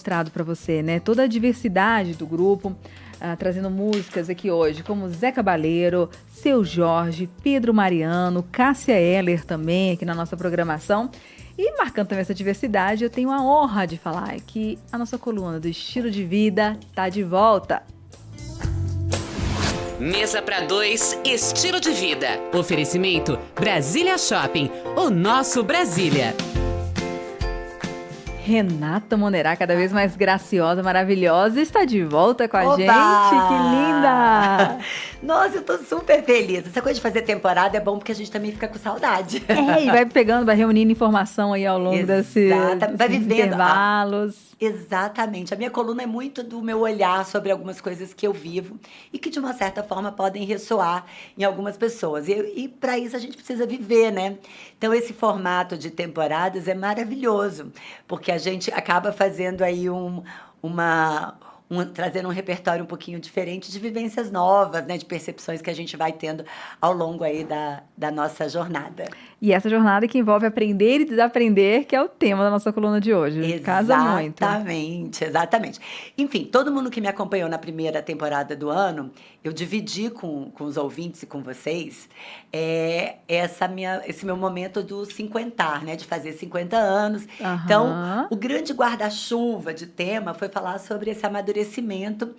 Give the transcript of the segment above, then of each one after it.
mostrado para você, né? Toda a diversidade do grupo, trazendo músicas aqui hoje, como Zé Cabaleiro, Seu Jorge, Pedro Mariano, Cássia Eller também aqui na nossa programação. E marcando também essa diversidade, eu tenho a honra de falar que a nossa coluna do Estilo de Vida tá de volta. Mesa para dois, Estilo de Vida. Oferecimento Brasília Shopping, o nosso Brasília. Renata Monerá, cada vez mais graciosa, maravilhosa, está de volta com a Oba! gente. Que linda! Nossa, eu tô super feliz. Essa coisa de fazer temporada é bom porque a gente também fica com saudade. E vai pegando, vai reunindo informação aí ao longo desses vai vivendo intervalos. Exatamente. A minha coluna é muito do meu olhar sobre algumas coisas que eu vivo e que, de uma certa forma, podem ressoar em algumas pessoas. E para isso, a gente precisa viver, né? Então, esse formato de temporadas é maravilhoso, porque a gente acaba fazendo aí trazendo um repertório um pouquinho diferente de vivências novas, né? De percepções que a gente vai tendo ao longo aí da nossa jornada. E essa jornada que envolve aprender e desaprender, que é o tema da nossa coluna de hoje. Casa muito. Exatamente. Enfim, todo mundo que me acompanhou na primeira temporada do ano, eu dividi com os ouvintes e com vocês esse meu momento do cinquentar, né? De fazer 50 anos. Uhum. Então, o grande guarda-chuva de tema foi falar sobre esse amadurecimento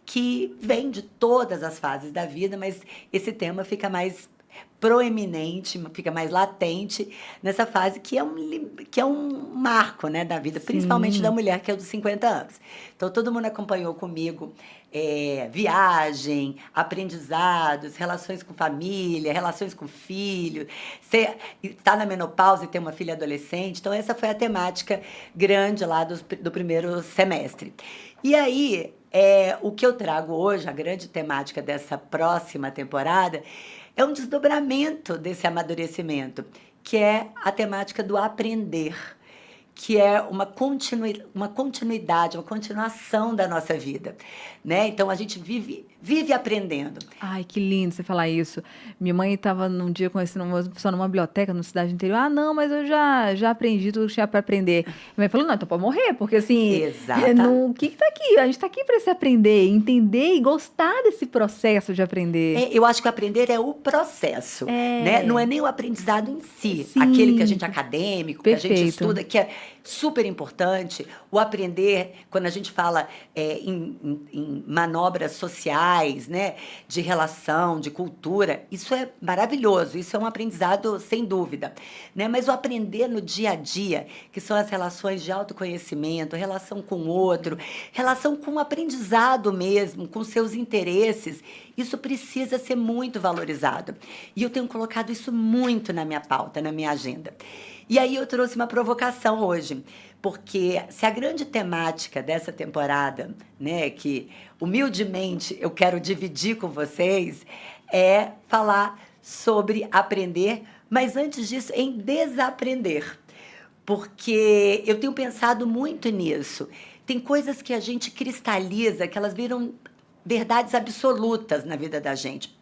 que vem de todas as fases da vida, mas esse tema fica mais proeminente, fica mais latente nessa fase que é um marco, né, da vida, principalmente da mulher, que é o dos 50 anos. Então, todo mundo acompanhou comigo viagem, aprendizados, relações com família, relações com filho, está na menopausa e tem uma filha adolescente. Então, essa foi a temática grande lá do primeiro semestre. E aí, o que eu trago hoje, a grande temática dessa próxima temporada, é um desdobramento desse amadurecimento, que é a temática do aprender, que é uma continuidade, uma continuação da nossa vida, né? Então, a gente vive aprendendo. Ai, que lindo você falar isso. Minha mãe estava num dia conhecendo uma pessoa numa biblioteca, numa cidade interior. Ah, não, mas eu já aprendi tudo que tinha para aprender. Minha mãe falou, não, então pode morrer, porque assim, o que tá aqui? A gente tá aqui para se aprender, entender e gostar desse processo de aprender. Eu acho que o aprender é o processo, né? Não é nem o aprendizado em si, Sim. Aquele que a gente é acadêmico, Perfeito. Que a gente estuda, que é super importante. O aprender, quando a gente fala em manobras sociais, né, de relação, de cultura, isso é maravilhoso, isso é um aprendizado sem dúvida, né? Mas o aprender no dia a dia, que são as relações de autoconhecimento, relação com o outro, relação com o aprendizado mesmo, com seus interesses, isso precisa ser muito valorizado. E eu tenho colocado isso muito na minha pauta, na minha agenda. E aí eu trouxe uma provocação hoje, porque se a grande temática dessa temporada, né, que humildemente eu quero dividir com vocês, é falar sobre aprender, mas antes disso, em desaprender. Porque eu tenho pensado muito nisso. Tem coisas que a gente cristaliza, que elas viram verdades absolutas na vida da gente.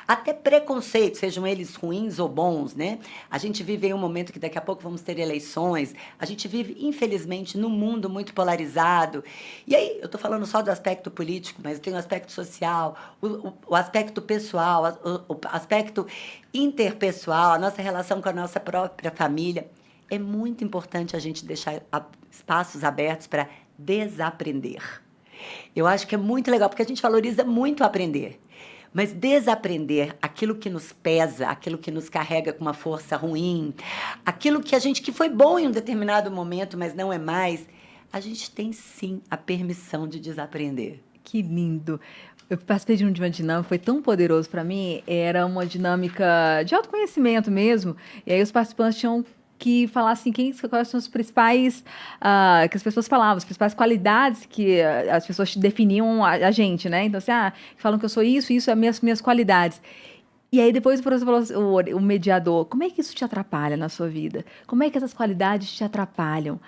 Até preconceitos, sejam eles ruins ou bons, né? A gente vive em um momento que daqui a pouco vamos ter eleições. A gente vive, infelizmente, num mundo muito polarizado. E aí, eu estou falando só do aspecto político, mas tem o aspecto social, o aspecto pessoal, o aspecto interpessoal, a nossa relação com a nossa própria família. É muito importante a gente deixar espaços abertos para desaprender. Eu acho que é muito legal, porque a gente valoriza muito aprender. Mas desaprender aquilo que nos pesa, aquilo que nos carrega com uma força ruim, aquilo que foi bom em um determinado momento, mas não é mais, a gente tem sim a permissão de desaprender. Que lindo! Eu participei de uma dinâmica, foi tão poderoso para mim, era uma dinâmica de autoconhecimento mesmo, e aí os participantes tinham que falar assim, quais são os principais, que as pessoas falavam, as principais qualidades que as pessoas definiam a gente, né? Então, assim, falam que eu sou isso é minhas qualidades. E aí depois o professor falou, o mediador, como é que isso te atrapalha na sua vida? Como é que essas qualidades te atrapalham?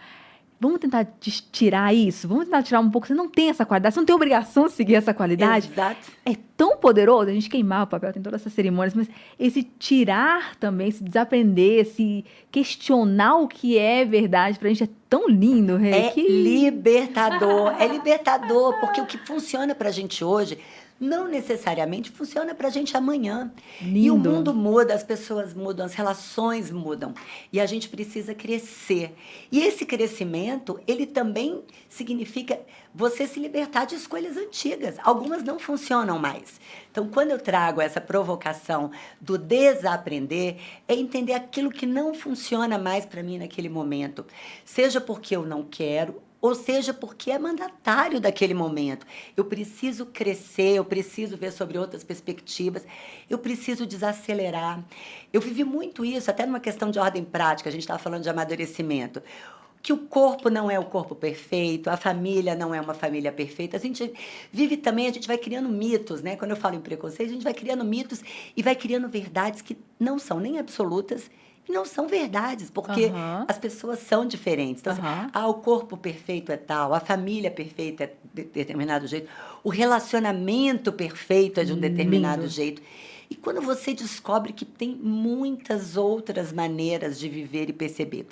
vamos tentar tirar isso, vamos tentar tirar um pouco. Você não tem essa qualidade, você não tem obrigação de seguir essa qualidade. Exato. É tão poderoso, a gente queimar o papel, tem todas essas cerimônias, mas esse tirar também, esse desaprender, esse questionar o que é verdade, pra gente é tão lindo, Rê. É libertador, porque o que funciona pra gente hoje não necessariamente funciona pra gente amanhã. E o Lindo. mundo muda, as pessoas mudam, as relações mudam. E a gente precisa crescer. E esse crescimento, ele também significa você se libertar de escolhas antigas. Algumas não funcionam mais. Então, quando eu trago essa provocação do desaprender, é entender aquilo que não funciona mais para mim naquele momento. Seja porque eu não quero, ou seja, porque é mandatário daquele momento. Eu preciso crescer, eu preciso ver sobre outras perspectivas, eu preciso desacelerar. Eu vivi muito isso, até numa questão de ordem prática, a gente estava falando de amadurecimento. Que o corpo não é o corpo perfeito, a família não é uma família perfeita. A gente vive também, a gente vai criando mitos, né? Quando eu falo em preconceito, a gente vai criando mitos e vai criando verdades que não são nem absolutas, não são verdades, porque as pessoas são diferentes. Então, o corpo perfeito é tal, a família perfeita é de determinado jeito, o relacionamento perfeito é de um determinado jeito. E quando você descobre que tem muitas outras maneiras de viver e perceber.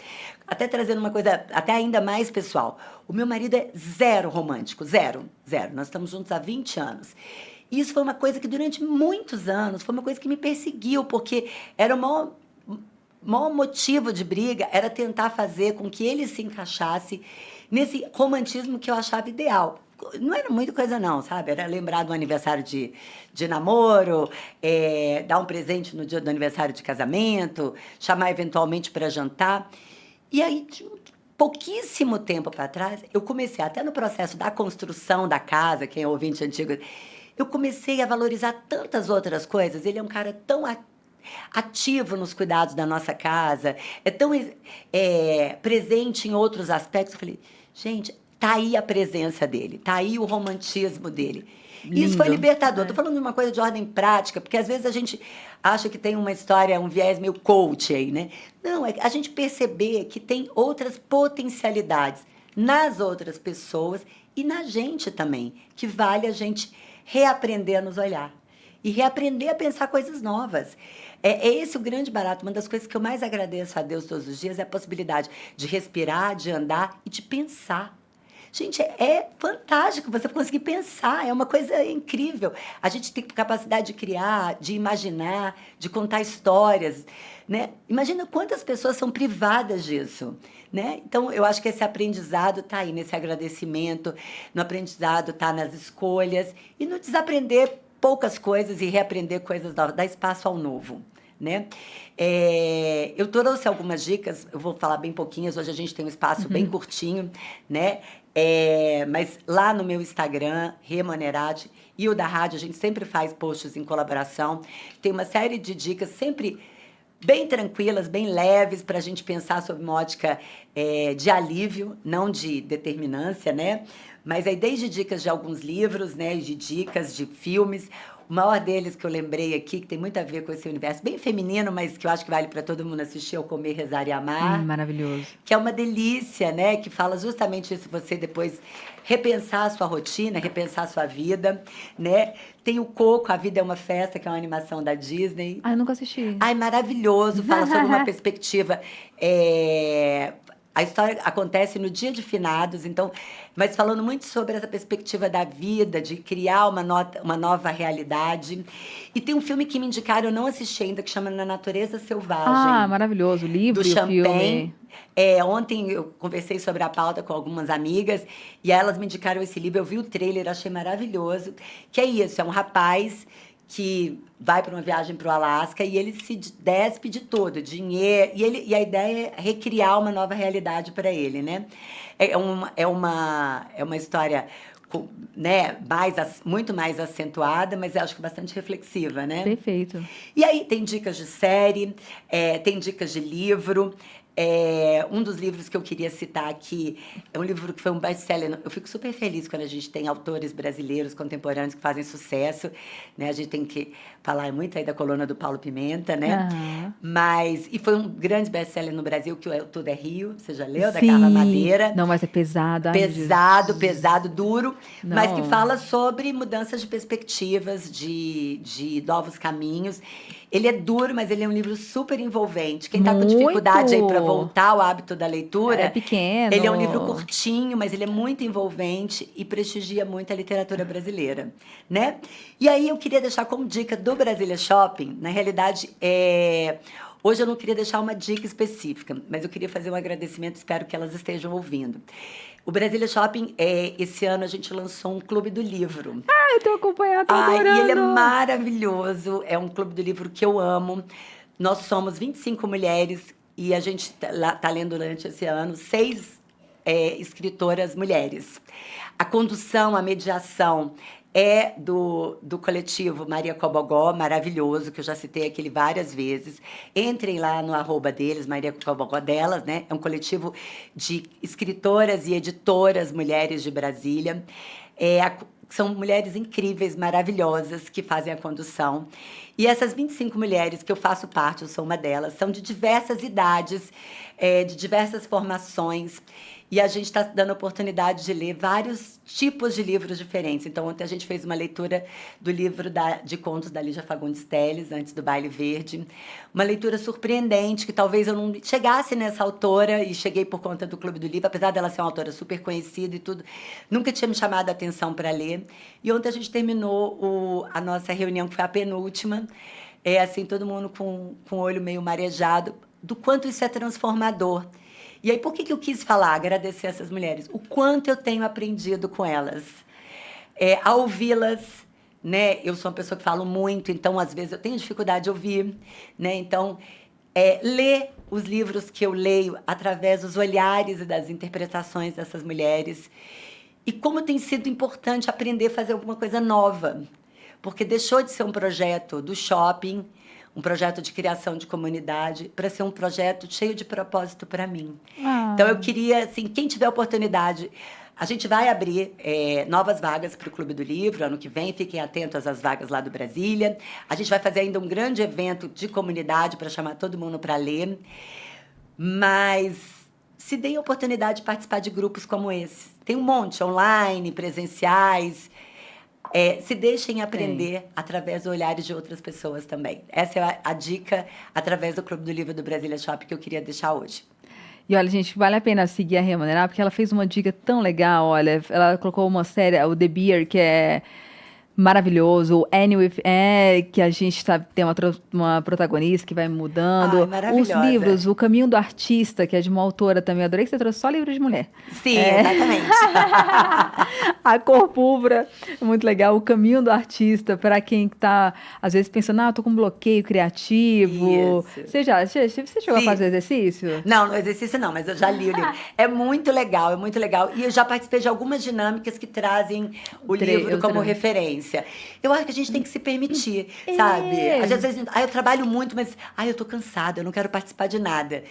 Até trazendo uma coisa até ainda mais pessoal. O meu marido é zero romântico, zero. Nós estamos juntos há 20 anos. E isso foi uma coisa que durante muitos anos, foi uma coisa que me perseguiu, porque era o maior motivo de briga era tentar fazer com que ele se encaixasse nesse romantismo que eu achava ideal. Não era muita coisa não, sabe? Era lembrar do aniversário de namoro, dar um presente no dia do aniversário de casamento, chamar eventualmente para jantar. E aí, de pouquíssimo tempo para trás, eu comecei, até no processo da construção da casa, quem é ouvinte antigo, eu comecei a valorizar tantas outras coisas. Ele é um cara tão ativo nos cuidados da nossa casa, é tão presente em outros aspectos. Eu falei, gente, tá aí a presença dele, tá aí o romantismo dele. Lindo. Isso foi libertador. Estou falando de uma coisa de ordem prática, porque às vezes a gente acha que tem uma história, um viés meio coach aí, né? Não, é a gente perceber que tem outras potencialidades nas outras pessoas e na gente também, que vale a gente reaprender a nos olhar e reaprender a pensar coisas novas. É esse o grande barato. Uma das coisas que eu mais agradeço a Deus todos os dias é a possibilidade de respirar, de andar e de pensar. Gente, é fantástico você conseguir pensar, é uma coisa incrível. A gente tem capacidade de criar, de imaginar, de contar histórias, né? Imagina quantas pessoas são privadas disso, né? Então, eu acho que esse aprendizado está aí, nesse agradecimento, no aprendizado está nas escolhas e no desaprender poucas coisas e reaprender coisas novas, dar espaço ao novo, né? Eu trouxe algumas dicas, eu vou falar bem pouquinhas, hoje a gente tem um espaço bem curtinho, né? Mas lá no meu Instagram, Remonerate, e o da rádio, a gente sempre faz posts em colaboração. Tem uma série de dicas sempre bem tranquilas, bem leves, para a gente pensar sob uma ótica de alívio, não de determinância, né? Mas aí desde dicas de alguns livros, né? De dicas de filmes. O maior deles que eu lembrei aqui, que tem muito a ver com esse universo bem feminino, mas que eu acho que vale para todo mundo assistir, é o Comer, Rezar e Amar. Maravilhoso. Que é uma delícia, né? Que fala justamente isso, você depois repensar a sua rotina, repensar a sua vida, né? Tem o Coco, A Vida é uma Festa, que é uma animação da Disney. Eu nunca assisti. Ai, maravilhoso. Fala sobre uma perspectiva... A história acontece no dia de finados, então, mas falando muito sobre essa perspectiva da vida, de criar uma nova realidade. E tem um filme que me indicaram, eu não assisti ainda, que chama Na Natureza Selvagem. Maravilhoso. O livro do e o Champagne. filme. Ontem eu conversei sobre a pauta com algumas amigas e elas me indicaram esse livro. Eu vi o trailer, achei maravilhoso. Que é isso, é um rapaz que vai para uma viagem para o Alasca e ele se despe de tudo, dinheiro, e a ideia é recriar uma nova realidade para ele, né? É uma história, né, muito mais acentuada, mas eu acho que bastante reflexiva, né? Perfeito. E aí tem dicas de série, tem dicas de livro. Um dos livros que eu queria citar aqui é um livro que foi um best-seller. Eu fico super feliz quando a gente tem autores brasileiros contemporâneos que fazem sucesso, né? A gente tem que falar muito aí da coluna do Paulo Pimenta, né? E foi um grande best-seller no Brasil, que é o Tudo é Rio. Você já leu? Da Carla Madeira. Não, mas é pesado. Pesado, duro. Não. Mas que fala sobre mudanças de perspectivas, de novos caminhos. Ele é duro, mas ele é um livro super envolvente. Quem está com dificuldade aí para voltar ao hábito da leitura... É pequeno. Ele é um livro curtinho, mas ele é muito envolvente e prestigia muito a literatura brasileira, né? E aí eu queria deixar como dica do Brasília Shopping, na realidade, hoje eu não queria deixar uma dica específica, mas eu queria fazer um agradecimento, espero que elas estejam ouvindo. O Brasília Shopping, esse ano a gente lançou um clube do livro. Eu tô acompanhando, tô adorando. E ele é maravilhoso, é um clube do livro que eu amo. Nós somos 25 mulheres e a gente tá lendo durante esse ano 6 escritoras mulheres. A condução, a mediação é do coletivo Maria Cobogó, maravilhoso, que eu já citei aquele várias vezes. Entrem lá no @ deles, Maria Cobogó delas, né? É um coletivo de escritoras e editoras mulheres de Brasília. São mulheres incríveis, maravilhosas, que fazem a condução. E essas 25 mulheres, que eu faço parte, eu sou uma delas, são de diversas idades, de diversas formações. E a gente está dando a oportunidade de ler vários tipos de livros diferentes. Então, ontem a gente fez uma leitura do livro de contos da Lígia Fagundes Telles, antes do Baile Verde. Uma leitura surpreendente, que talvez eu não chegasse nessa autora, e cheguei por conta do Clube do Livro, apesar dela ser uma autora super conhecida e tudo, nunca tinha me chamado a atenção para ler. E ontem a gente terminou a nossa reunião, que foi a penúltima, assim, todo mundo com o olho meio marejado, do quanto isso é transformador. E aí, por que eu quis falar, agradecer essas mulheres? O quanto eu tenho aprendido com elas. Ao ouvi-las, né? Eu sou uma pessoa que falo muito, então, às vezes, eu tenho dificuldade de ouvir, né? Então, ler os livros que eu leio através dos olhares e das interpretações dessas mulheres. E como tem sido importante aprender a fazer alguma coisa nova. Porque deixou de ser um projeto do shopping, um projeto de criação de comunidade, para ser um projeto cheio de propósito para mim. Então, eu queria, assim, quem tiver oportunidade, a gente vai abrir novas vagas para o Clube do Livro, ano que vem, fiquem atentos às vagas lá do Brasília. A gente vai fazer ainda um grande evento de comunidade para chamar todo mundo para ler. Mas se deem a oportunidade de participar de grupos como esse. Tem um monte, online, presenciais. Se deixem aprender através do olhares de outras pessoas também. Essa é a dica através do Clube do Livro do Brasília Shopping que eu queria deixar hoje. E olha, gente, vale a pena seguir a Remunerar, porque ela fez uma dica tão legal, olha, ela colocou uma série, o The Beer, que é maravilhoso, o Annie with que a gente tem uma protagonista que vai mudando. Os livros, O Caminho do Artista, que é de uma autora também. Eu adorei que você trouxe só livros de mulher. Sim, exatamente. A Cor Púrpura, muito legal. O Caminho do Artista, para quem está, às vezes, pensando, eu tô com um bloqueio criativo. Isso. Você chegou a fazer exercício? Não, no exercício não, mas eu já li o livro. É muito legal, é muito legal. E eu já participei de algumas dinâmicas que trazem o livro como referência. Eu acho que a gente tem que se permitir, sabe? Às vezes, eu trabalho muito, mas eu tô cansada, eu não quero participar de nada.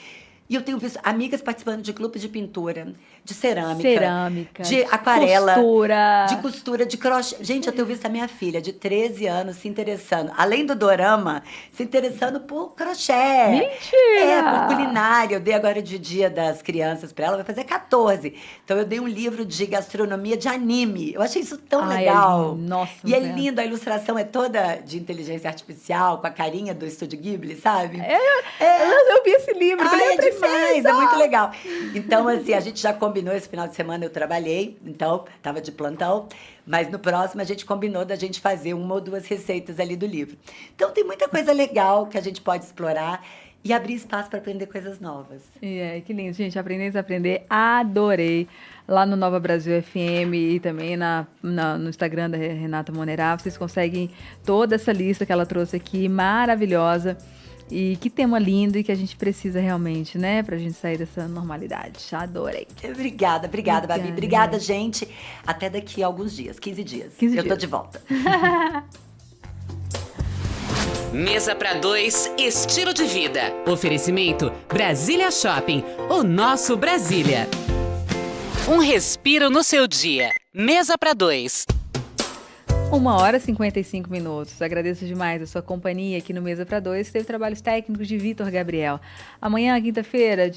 E eu tenho visto amigas participando de clubes de pintura, de cerâmica, de aquarela, de costura, de crochê. Gente, eu tenho visto a minha filha de 13 anos se interessando, além do dorama, se interessando por crochê. Mentira! Por culinária. Eu dei agora de Dia das Crianças para ela, vai fazer 14. Então eu dei um livro de gastronomia de anime. Eu achei isso tão legal. Nossa, e é lindo, a ilustração é toda de inteligência artificial, com a carinha do Estúdio Ghibli, sabe? Eu vi esse livro, demais, é muito legal. Então, assim, a gente já combinou, esse final de semana eu trabalhei, então, estava de plantão, mas no próximo a gente combinou da gente fazer 1 ou 2 receitas ali do livro. Então, tem muita coisa legal que a gente pode explorar e abrir espaço para aprender coisas novas. Que lindo, gente, aprender a desaprender, adorei. Lá no Nova Brasil FM e também no Instagram da Renata Monerá, vocês conseguem toda essa lista que ela trouxe aqui, maravilhosa. E que tema lindo e que a gente precisa realmente, né? Pra gente sair dessa normalidade. Adorei. Obrigada, Babi. Obrigada, gente. Até daqui a alguns dias, 15 dias. Eu tô de volta. Mesa para dois, estilo de vida. Oferecimento Brasília Shopping, o nosso Brasília. Um respiro no seu dia. Mesa para dois. 1h55. Agradeço demais a sua companhia aqui no Mesa para Dois. Teve trabalhos técnicos de Vitor Gabriel. Amanhã, quinta-feira,